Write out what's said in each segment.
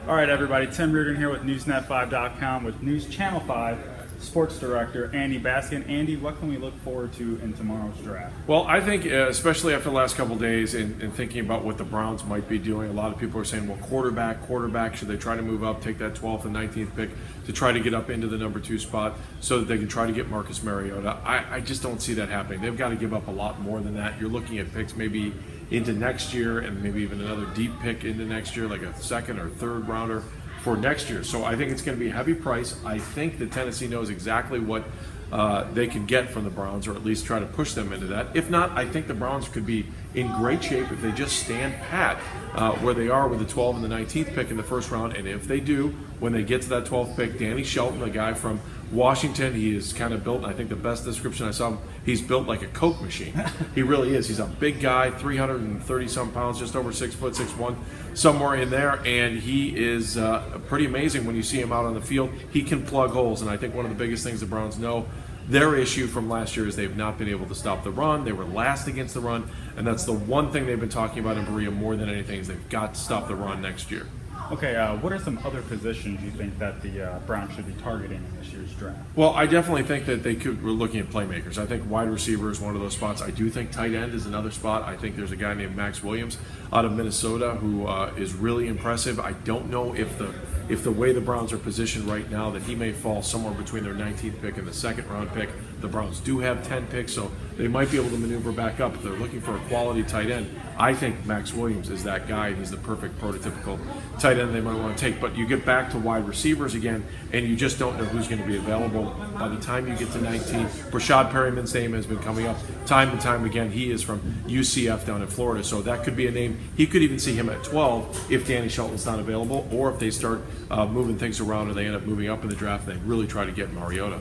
All right, everybody. Tim Rearden here with NewsNet5.com with News Channel 5 Sports Director Andy Baskin. Andy, what can we look forward to in tomorrow's draft? Well, I think especially after the last couple of days and thinking about what the Browns might be doing, a lot of people are saying, well, quarterback, should they try to move up, take that 12th and 19th pick to try to get up into the number 2 spot so that they can try to get Marcus Mariota? I just don't see that happening. They've got to give up a lot more than that. You're looking at picks maybe into next year and maybe even another deep pick into next year, like a second or third rounder for next year. So I think it's going to be a heavy price. I think that Tennessee knows exactly what they can get from the Browns, or at least try to push them into that. If not, I think the Browns could be in great shape if they just stand pat where they are with the 12th and the 19th pick in the first round. And if they do, when they get to that 12th pick, Danny Shelton, the guy from Washington, he is kind of built, I think the best description I saw, he's built like a Coke machine. He really is. He's a big guy, 330-some pounds, just over 6 foot, 6'1", somewhere in there, and he is pretty amazing when you see him out on the field. He can plug holes, and I think one of the biggest things the Browns know, their issue from last year is they've not been able to stop the run. They were last against the run, and that's the one thing they've been talking about in Berea more than anything is they've got to stop the run next year. Okay, what are some other positions you think that the Browns should be targeting in this year's draft? Well, I definitely think that we're looking at playmakers. I think wide receiver is one of those spots. I do think tight end is another spot. I think there's a guy named Max Williams out of Minnesota who is really impressive. I don't know if the way the Browns are positioned right now that he may fall somewhere between their 19th pick and the second round pick. The Browns do have 10 picks, so they might be able to maneuver back up if they're looking for a quality tight end. I think Max Williams is that guy. He's the perfect prototypical tight end they might want to take. But you get back to wide receivers again, and you just don't know who's going to be available. By the time you get to 19, Rashad Perryman's name has been coming up time and time again. He is from UCF down in Florida, so that could be a name. He could even see him at 12 if Danny Shelton's not available, or if they start moving things around or they end up moving up in the draft and they really try to get Mariota.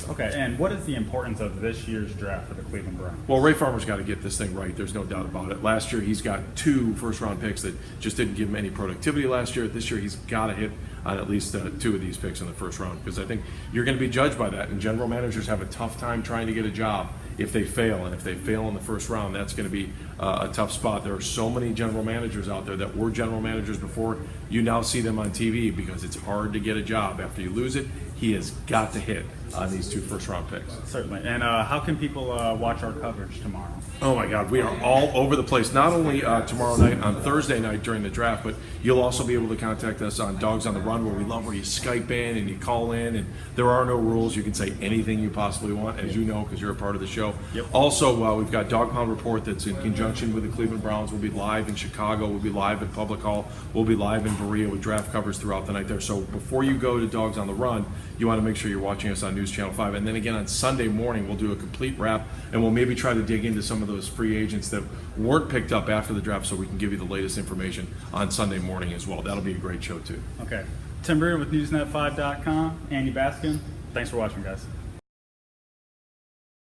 Okay, and what is the importance of this year's draft for the Cleveland Browns? Well, Ray Farmer's got to get this thing right. There's no doubt about it. Last year, he's got 2 first-round picks that just didn't give him any productivity last year. This year, he's got to hit on at least 2 of these picks in the first round, because I think you're going to be judged by that, and general managers have a tough time trying to get a job if they fail, and if they fail in the first round, that's going to be a tough spot. There are so many general managers out there that were general managers before. You now see them on TV because it's hard to get a job after you lose it. He has got to hit on these 2 first-round picks. Certainly. And how can people watch our coverage tomorrow? Oh, my God. We are all over the place. Not only tomorrow night, on Thursday night during the draft, but you'll also be able to contact us on Dogs on the Run, where you Skype in and you call in, and there are no rules. You can say anything you possibly want, as you know, because you're a part of the show. Yep. Also, we've got Dog Pound Report that's in conjunction with the Cleveland Browns. We'll be live in Chicago. We'll be live at Public Hall. We'll be live in Berea with draft covers throughout the night there. So before you go to Dogs on the Run, you want to make sure you're watching us on News Channel 5. And then again on Sunday morning, we'll do a complete wrap, and we'll maybe try to dig into some of those free agents that weren't picked up after the draft, so we can give you the latest information on Sunday morning as well. That'll be a great show too. Okay. Tim Rearden with NewsNet5.com. Andy Baskin. Thanks for watching, guys.